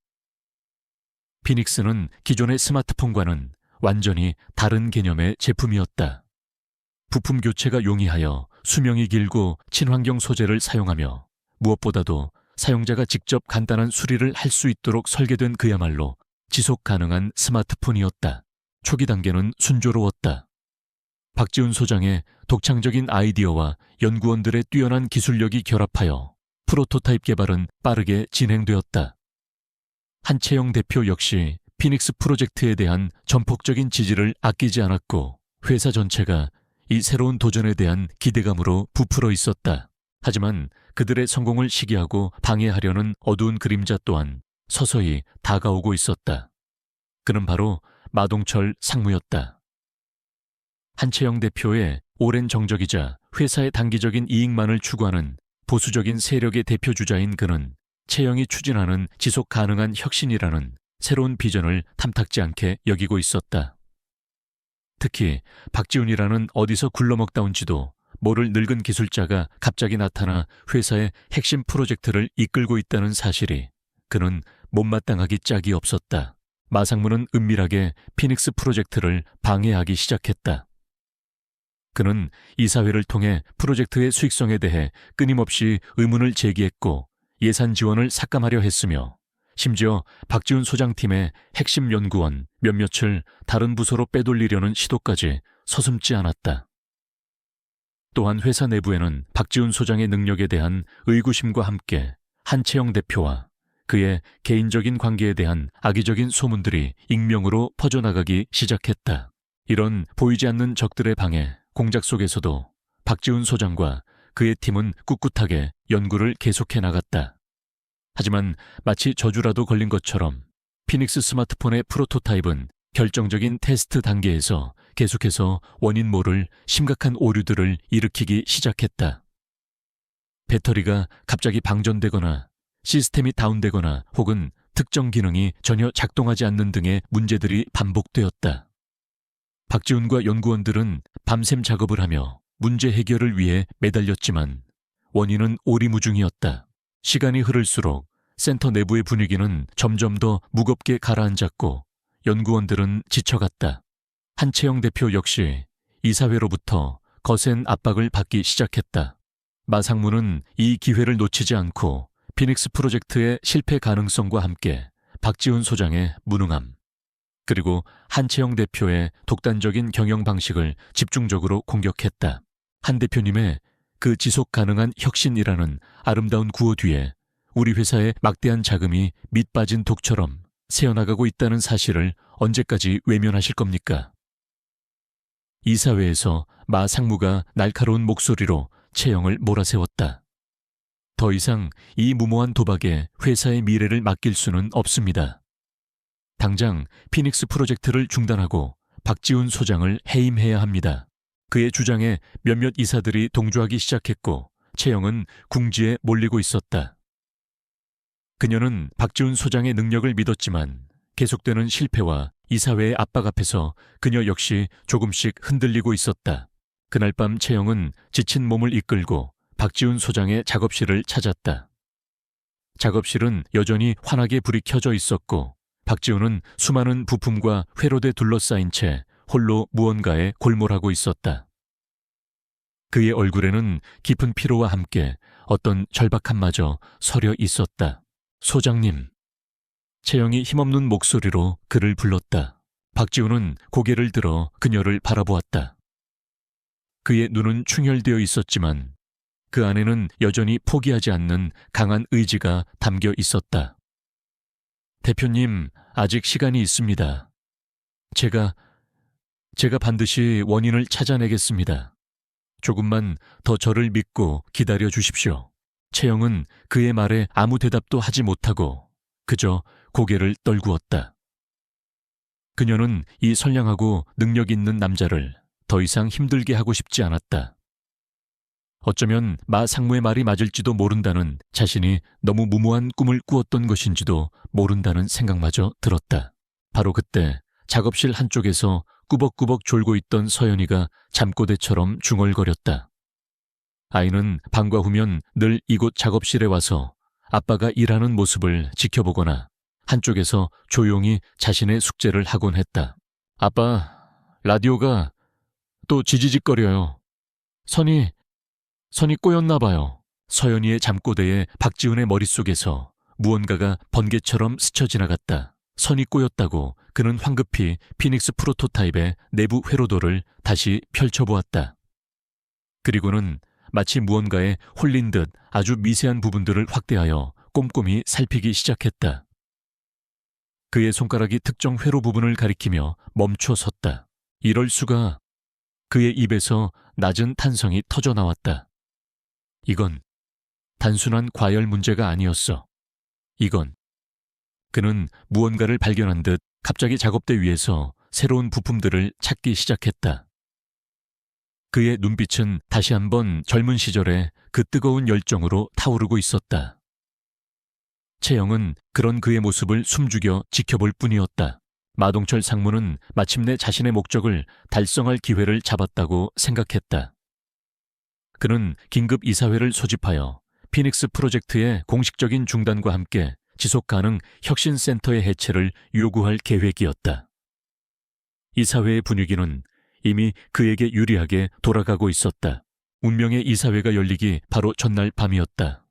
피닉스는 기존의 스마트폰과는 완전히 다른 개념의 제품이었다. 부품 교체가 용이하여 수명이 길고 친환경 소재를 사용하며 무엇보다도 사용자가 직접 간단한 수리를 할 수 있도록 설계된 그야말로 지속 가능한 스마트폰이었다. 초기 단계는 순조로웠다. 박지훈 소장의 독창적인 아이디어와 연구원들의 뛰어난 기술력이 결합하여 프로토타입 개발은 빠르게 진행되었다. 한채영 대표 역시 피닉스 프로젝트에 대한 전폭적인 지지를 아끼지 않았고 회사 전체가 이 새로운 도전에 대한 기대감으로 부풀어 있었다. 하지만 그들의 성공을 시기하고 방해하려는 어두운 그림자 또한 서서히 다가오고 있었다. 그는 바로 마동철 상무였다. 한채영 대표의 오랜 정적이자 회사의 단기적인 이익만을 추구하는 보수적인 세력의 대표주자인 그는 채영이 추진하는 지속 가능한 혁신이라는 새로운 비전을 탐탁지 않게 여기고 있었다. 특히 박지훈이라는 어디서 굴러먹다 온지도 모를 늙은 기술자가 갑자기 나타나 회사의 핵심 프로젝트를 이끌고 있다는 사실이 그는 못마땅하기 짝이 없었다. 마상무는 은밀하게 피닉스 프로젝트를 방해하기 시작했다. 그는 이사회를 통해 프로젝트의 수익성에 대해 끊임없이 의문을 제기했고 예산 지원을 삭감하려 했으며 심지어 박지훈 소장팀의 핵심 연구원 몇몇을 다른 부서로 빼돌리려는 시도까지 서슴지 않았다. 또한 회사 내부에는 박지훈 소장의 능력에 대한 의구심과 함께 한채영 대표와 그의 개인적인 관계에 대한 악의적인 소문들이 익명으로 퍼져나가기 시작했다. 이런 보이지 않는 적들의 방해, 공작 속에서도 박지훈 소장과 그의 팀은 꿋꿋하게 연구를 계속해 나갔다. 하지만 마치 저주라도 걸린 것처럼 피닉스 스마트폰의 프로토타입은 결정적인 테스트 단계에서 계속해서 원인 모를 심각한 오류들을 일으키기 시작했다. 배터리가 갑자기 방전되거나 시스템이 다운되거나 혹은 특정 기능이 전혀 작동하지 않는 등의 문제들이 반복되었다. 박지훈과 연구원들은 밤샘 작업을 하며 문제 해결을 위해 매달렸지만 원인은 오리무중이었다. 시간이 흐를수록 센터 내부의 분위기는 점점 더 무겁게 가라앉았고 연구원들은 지쳐갔다. 한채영 대표 역시 이사회로부터 거센 압박을 받기 시작했다. 마 상무는 이 기회를 놓치지 않고 피닉스 프로젝트의 실패 가능성과 함께 박지훈 소장의 무능함, 그리고 한채영 대표의 독단적인 경영 방식을 집중적으로 공격했다. 한 대표님의 그 지속 가능한 혁신이라는 아름다운 구호 뒤에 우리 회사의 막대한 자금이 밑빠진 독처럼 새어나가고 있다는 사실을 언제까지 외면하실 겁니까? 이사회에서 마 상무가 날카로운 목소리로 채영을 몰아세웠다. 더 이상 이 무모한 도박에 회사의 미래를 맡길 수는 없습니다. 당장 피닉스 프로젝트를 중단하고 박지훈 소장을 해임해야 합니다. 그의 주장에 몇몇 이사들이 동조하기 시작했고 채영은 궁지에 몰리고 있었다. 그녀는 박지훈 소장의 능력을 믿었지만 계속되는 실패와 이사회의 압박 앞에서 그녀 역시 조금씩 흔들리고 있었다. 그날 밤 채영은 지친 몸을 이끌고 박지훈 소장의 작업실을 찾았다. 작업실은 여전히 환하게 불이 켜져 있었고 박지훈은 수많은 부품과 회로대 둘러싸인 채 홀로 무언가에 골몰하고 있었다. 그의 얼굴에는 깊은 피로와 함께 어떤 절박함마저 서려 있었다. 소장님. 채영이 힘없는 목소리로 그를 불렀다. 박지훈은 고개를 들어 그녀를 바라보았다. 그의 눈은 충혈되어 있었지만 그 안에는 여전히 포기하지 않는 강한 의지가 담겨 있었다. 대표님, 아직 시간이 있습니다. 제가 반드시 원인을 찾아내겠습니다. 조금만 더 저를 믿고 기다려 주십시오. 채영은 그의 말에 아무 대답도 하지 못하고 그저 고개를 떨구었다. 그녀는 이 선량하고 능력 있는 남자를 더 이상 힘들게 하고 싶지 않았다. 어쩌면 마 상무의 말이 맞을지도 모른다는 자신이 너무 무모한 꿈을 꾸었던 것인지도 모른다는 생각마저 들었다. 바로 그때 작업실 한쪽에서 꾸벅꾸벅 졸고 있던 서연이가 잠꼬대처럼 중얼거렸다. 아이는 방과 후면 늘 이곳 작업실에 와서 아빠가 일하는 모습을 지켜보거나 한쪽에서 조용히 자신의 숙제를 하곤 했다. 아빠, 라디오가 또 지지직거려요. 선이 꼬였나 봐요. 서연이의 잠꼬대에 박지훈의 머릿속에서 무언가가 번개처럼 스쳐 지나갔다. 선이 꼬였다고 그는 황급히 피닉스 프로토타입의 내부 회로도를 다시 펼쳐보았다. 그리고는 마치 무언가에 홀린 듯 아주 미세한 부분들을 확대하여 꼼꼼히 살피기 시작했다. 그의 손가락이 특정 회로 부분을 가리키며 멈춰 섰다. 이럴 수가. 그의 입에서 낮은 탄성이 터져 나왔다. 이건 단순한 과열 문제가 아니었어. 그는 무언가를 발견한 듯 갑자기 작업대 위에서 새로운 부품들을 찾기 시작했다. 그의 눈빛은 다시 한번 젊은 시절의 그 뜨거운 열정으로 타오르고 있었다. 채영은 그런 그의 모습을 숨죽여 지켜볼 뿐이었다. 마동철 상무는 마침내 자신의 목적을 달성할 기회를 잡았다고 생각했다. 그는 긴급 이사회를 소집하여 피닉스 프로젝트의 공식적인 중단과 함께 지속가능 혁신센터의 해체를 요구할 계획이었다. 이사회의 분위기는 이미 그에게 유리하게 돌아가고 있었다. 운명의 이사회가 열리기 바로 전날 밤이었다.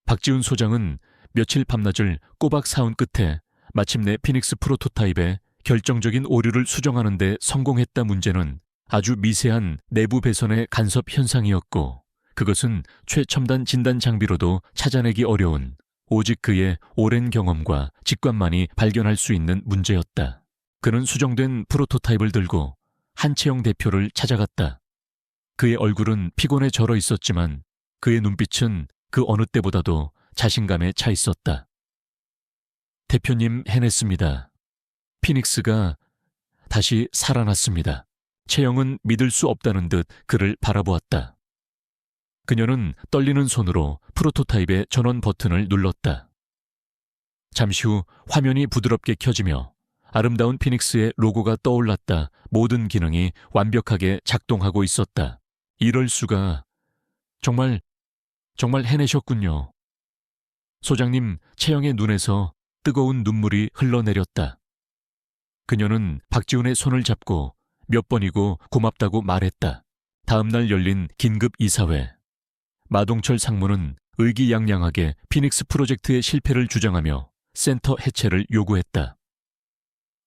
박지훈 소장은 며칠 밤낮을 꼬박 사운 끝에 마침내 피닉스 프로토타입의 결정적인 오류를 수정하는 데 성공했다. 문제는 아주 미세한 내부 배선의 간섭 현상이었고, 그것은 최첨단 진단 장비로도 찾아내기 어려운 오직 그의 오랜 경험과 직관만이 발견할 수 있는 문제였다. 그는 수정된 프로토타입을 들고 한채영 대표를 찾아갔다. 그의 얼굴은 피곤에 절어 있었지만 그의 눈빛은 그 어느 때보다도 자신감에 차 있었다. 대표님, 해냈습니다. 피닉스가 다시 살아났습니다. 채영은 믿을 수 없다는 듯 그를 바라보았다. 그녀는 떨리는 손으로 프로토타입의 전원 버튼을 눌렀다. 잠시 후 화면이 부드럽게 켜지며 아름다운 피닉스의 로고가 떠올랐다. 모든 기능이 완벽하게 작동하고 있었다. 이럴 수가. 정말 해내셨군요. 소장님, 채영의 눈에서 뜨거운 눈물이 흘러내렸다. 그녀는 박지훈의 손을 잡고 몇 번이고 고맙다고 말했다. 다음 날 열린 긴급 이사회. 마동철 상무는 의기양양하게 피닉스 프로젝트의 실패를 주장하며 센터 해체를 요구했다.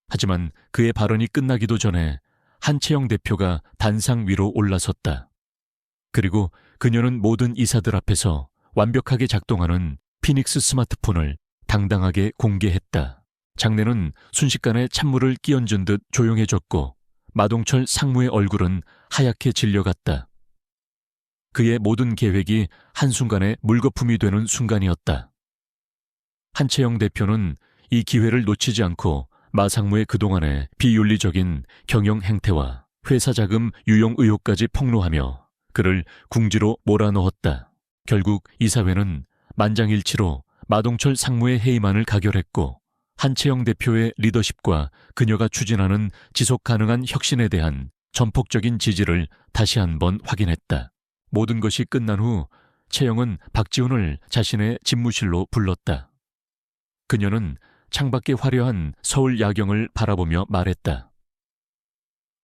하지만 그의 발언이 끝나기도 전에 한채영 대표가 단상 위로 올라섰다. 그리고 그녀는 모든 이사들 앞에서 완벽하게 작동하는 피닉스 스마트폰을 당당하게 공개했다. 장내는 순식간에 찬물을 끼얹은 듯 조용해졌고 마동철 상무의 얼굴은 하얗게 질려갔다. 그의 모든 계획이 한순간에 물거품이 되는 순간이었다. 한채영 대표는 이 기회를 놓치지 않고 마 상무의 그동안의 비윤리적인 경영 행태와 회사 자금 유용 의혹까지 폭로하며 그를 궁지로 몰아넣었다. 결국 이사회는 만장일치로 마동철 상무의 해임안을 가결했고 한채영 대표의 리더십과 그녀가 추진하는 지속 가능한 혁신에 대한 전폭적인 지지를 다시 한번 확인했다. 모든 것이 끝난 후 채영은 박지훈을 자신의 집무실로 불렀다. 그녀는 창밖의 화려한 서울 야경을 바라보며 말했다.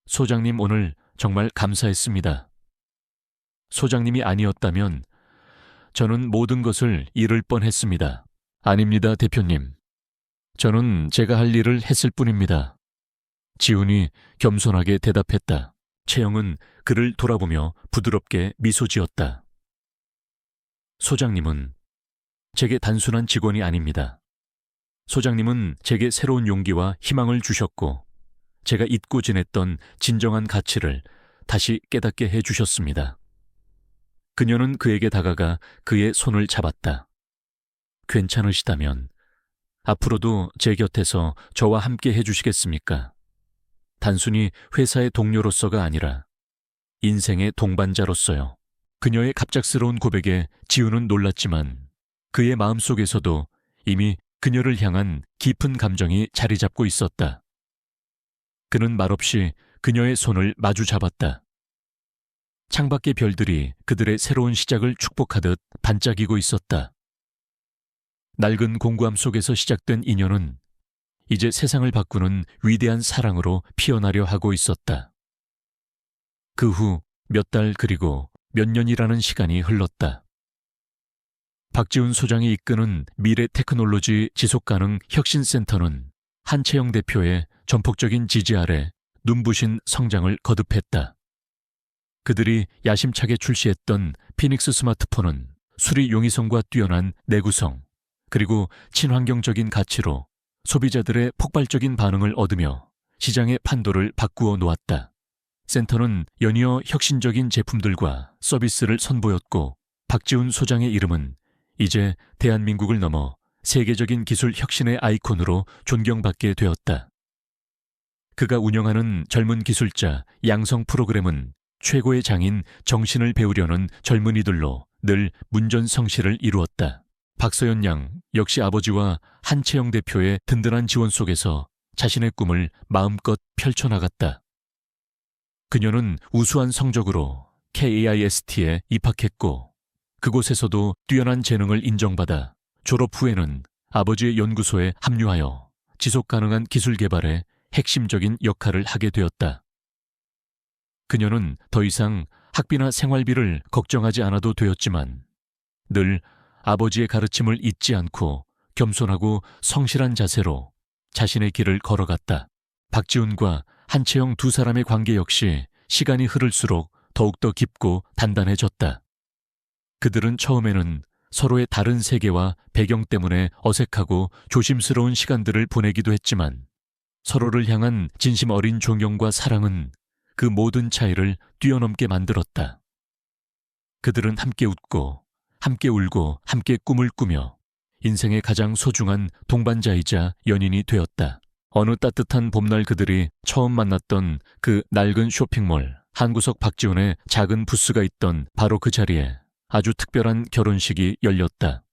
소장님, 오늘 정말 감사했습니다. 소장님이 아니었다면 저는 모든 것을 잃을 뻔했습니다. 아닙니다, 대표님. 저는 제가 할 일을 했을 뿐입니다. 지훈이 겸손하게 대답했다. 채영은 그를 돌아보며 부드럽게 미소 지었다. 소장님은 제게 단순한 직원이 아닙니다. 소장님은 제게 새로운 용기와 희망을 주셨고 제가 잊고 지냈던 진정한 가치를 다시 깨닫게 해주셨습니다. 그녀는 그에게 다가가 그의 손을 잡았다. 괜찮으시다면 앞으로도 제 곁에서 저와 함께 해주시겠습니까? 단순히 회사의 동료로서가 아니라 인생의 동반자로서요. 그녀의 갑작스러운 고백에 지훈은 놀랐지만 그의 마음속에서도 이미 그녀를 향한 깊은 감정이 자리 잡고 있었다. 그는 말없이 그녀의 손을 마주 잡았다. 창밖의 별들이 그들의 새로운 시작을 축복하듯 반짝이고 있었다. 낡은 공구함 속에서 시작된 인연은 이제 세상을 바꾸는 위대한 사랑으로 피어나려 하고 있었다. 그 후 몇 달 그리고 몇 년이라는 시간이 흘렀다. 박지훈 소장이 이끄는 미래 테크놀로지 지속가능 혁신센터는 한채영 대표의 전폭적인 지지 아래 눈부신 성장을 거듭했다. 그들이 야심차게 출시했던 피닉스 스마트폰은 수리 용이성과 뛰어난 내구성, 그리고 친환경적인 가치로 소비자들의 폭발적인 반응을 얻으며 시장의 판도를 바꾸어 놓았다. 센터는 연이어 혁신적인 제품들과 서비스를 선보였고 박지훈 소장의 이름은 이제 대한민국을 넘어 세계적인 기술 혁신의 아이콘으로 존경받게 되었다. 그가 운영하는 젊은 기술자 양성 프로그램은 최고의 장인 정신을 배우려는 젊은이들로 늘 문전성시를 이루었다. 박서연 양 역시 아버지와 한채영 대표의 든든한 지원 속에서 자신의 꿈을 마음껏 펼쳐나갔다. 그녀는 우수한 성적으로 KAIST에 입학했고 그곳에서도 뛰어난 재능을 인정받아 졸업 후에는 아버지의 연구소에 합류하여 지속가능한 기술 개발에 핵심적인 역할을 하게 되었다. 그녀는 더 이상 학비나 생활비를 걱정하지 않아도 되었지만 늘 아버지의 가르침을 잊지 않고 겸손하고 성실한 자세로 자신의 길을 걸어갔다. 박지훈과 한채영 두 사람의 관계 역시 시간이 흐를수록 더욱더 깊고 단단해졌다. 그들은 처음에는 서로의 다른 세계와 배경 때문에 어색하고 조심스러운 시간들을 보내기도 했지만 서로를 향한 진심 어린 존경과 사랑은 그 모든 차이를 뛰어넘게 만들었다. 그들은 함께 웃고 함께 울고 함께 꿈을 꾸며 인생의 가장 소중한 동반자이자 연인이 되었다. 어느 따뜻한 봄날 그들이 처음 만났던 그 낡은 쇼핑몰 한 구석 박지훈의 작은 부스가 있던 바로 그 자리에 아주 특별한 결혼식이 열렸다.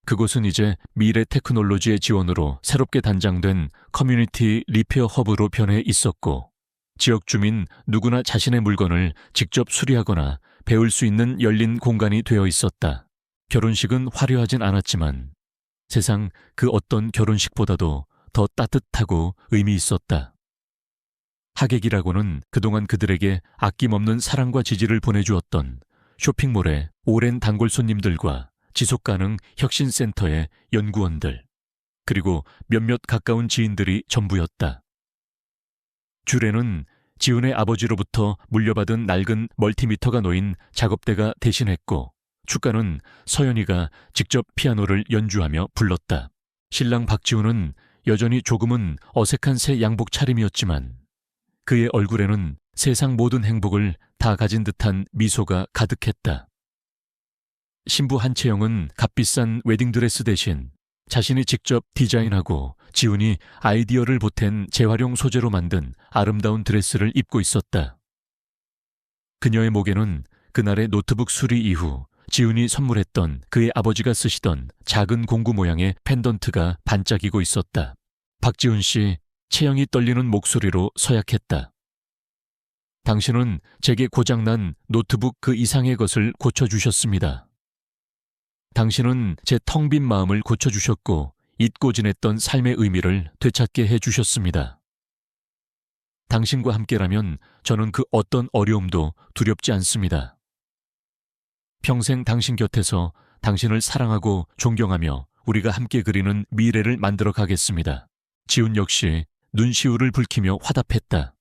그곳은 이제 미래 테크놀로지의 지원으로 새롭게 단장된 커뮤니티 리페어 허브로 변해 있었고 지역 주민 누구나 자신의 물건을 직접 수리하거나 배울 수 있는 열린 공간이 되어 있었다. 결혼식은 화려하진 않았지만 세상 그 어떤 결혼식보다도 더 따뜻하고 의미 있었다. 하객이라고는 그동안 그들에게 아낌없는 사랑과 지지를 보내주었던 쇼핑몰의 오랜 단골 손님들과 지속가능 혁신센터의 연구원들, 그리고 몇몇 가까운 지인들이 전부였다. 줄에는 지훈의 아버지로부터 물려받은 낡은 멀티미터가 놓인 작업대가 대신했고 축가는 서연이가 직접 피아노를 연주하며 불렀다. 신랑 박지훈은 여전히 조금은 어색한 새 양복 차림이었지만 그의 얼굴에는 세상 모든 행복을 다 가진 듯한 미소가 가득했다. 신부 한채영은 값비싼 웨딩드레스 대신 자신이 직접 디자인하고 지훈이 아이디어를 보탠 재활용 소재로 만든 아름다운 드레스를 입고 있었다. 그녀의 목에는 그날의 노트북 수리 이후 지훈이 선물했던 그의 아버지가 쓰시던 작은 공구 모양의 펜던트가 반짝이고 있었다. 박지훈 씨, 채영이 떨리는 목소리로 서약했다. 당신은 제게 고장난 노트북 그 이상의 것을 고쳐주셨습니다. 당신은 제 텅 빈 마음을 고쳐주셨고 잊고 지냈던 삶의 의미를 되찾게 해주셨습니다. 당신과 함께라면 저는 그 어떤 어려움도 두렵지 않습니다. 평생 당신 곁에서 당신을 사랑하고 존경하며 우리가 함께 그리는 미래를 만들어 가겠습니다. 지훈 역시 눈시울을 붉히며 화답했다.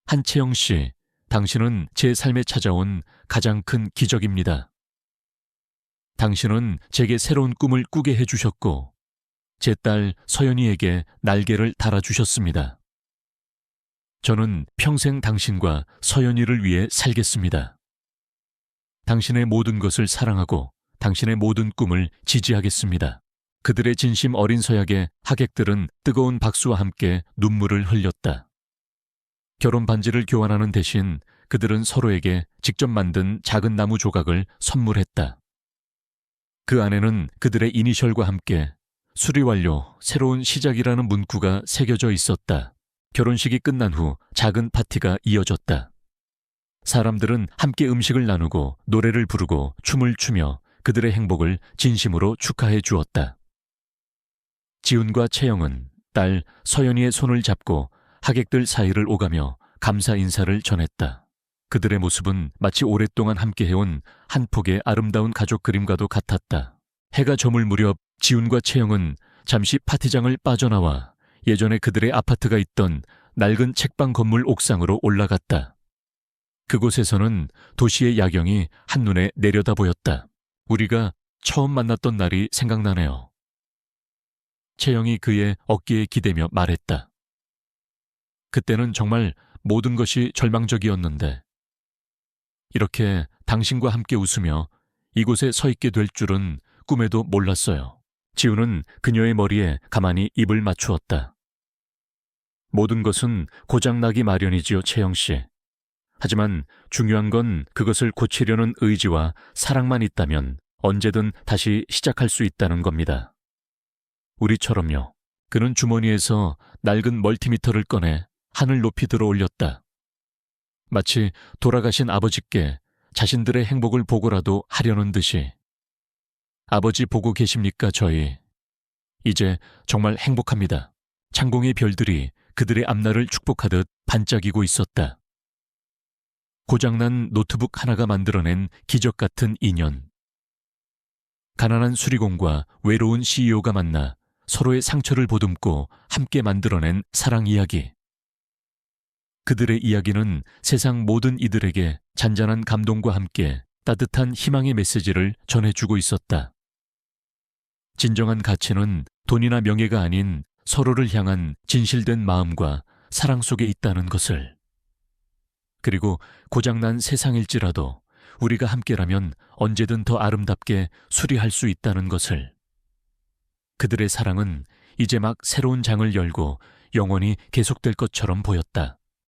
한채영 씨, 당신은 제 삶에 찾아온 가장 큰 기적입니다. 당신은 제게 새로운 꿈을 꾸게 해주셨고 제 딸 서연이에게 날개를 달아주셨습니다. 저는 평생 당신과 서연이를 위해 살겠습니다. 당신의 모든 것을 사랑하고 당신의 모든 꿈을 지지하겠습니다. 그들의 진심 어린 서약에 하객들은 뜨거운 박수와 함께 눈물을 흘렸다. 결혼 반지를 교환하는 대신 그들은 서로에게 직접 만든 작은 나무 조각을 선물했다. 그 안에는 그들의 이니셜과 함께 수리 완료, 새로운 시작이라는 문구가 새겨져 있었다. 결혼식이 끝난 후 작은 파티가 이어졌다. 사람들은 함께 음식을 나누고 노래를 부르고 춤을 추며 그들의 행복을 진심으로 축하해 주었다. 지훈과 채영은 딸 서연이의 손을 잡고 하객들 사이를 오가며 감사 인사를 전했다. 그들의 모습은 마치 오랫동안 함께해온 한 폭의 아름다운 가족 그림과도 같았다. 해가 저물 무렵 지훈과 채영은 잠시 파티장을 빠져나와 예전에 그들의 아파트가 있던 낡은 책방 건물 옥상으로 올라갔다. 그곳에서는 도시의 야경이 한눈에 내려다 보였다. 우리가 처음 만났던 날이 생각나네요. 채영이 그의 어깨에 기대며 말했다. 그때는 정말 모든 것이 절망적이었는데 이렇게 당신과 함께 웃으며 이곳에 서 있게 될 줄은 꿈에도 몰랐어요. 지훈은 그녀의 머리에 가만히 입을 맞추었다. 모든 것은 고장나기 마련이지요, 채영 씨. 하지만 중요한 건 그것을 고치려는 의지와 사랑만 있다면 언제든 다시 시작할 수 있다는 겁니다. 우리처럼요. 그는 주머니에서 낡은 멀티미터를 꺼내 하늘 높이 들어 올렸다. 마치 돌아가신 아버지께 자신들의 행복을 보고라도 하려는 듯이. 아버지 보고 계십니까, 저희? 이제 정말 행복합니다. 창공의 별들이 그들의 앞날을 축복하듯 반짝이고 있었다. 고장난 노트북 하나가 만들어낸 기적 같은 인연. 가난한 수리공과 외로운 CEO가 만나 서로의 상처를 보듬고 함께 만들어낸 사랑 이야기. 그들의 이야기는 세상 모든 이들에게 잔잔한 감동과 함께 따뜻한 희망의 메시지를 전해주고 있었다. 진정한 가치는 돈이나 명예가 아닌 서로를 향한 진실된 마음과 사랑 속에 있다는 것을. 그리고 고장난 세상일지라도 우리가 함께라면 언제든 더 아름답게 수리할 수 있다는 것을. 그들의 사랑은 이제 막 새로운 장을 열고 영원히 계속될 것처럼 보였다.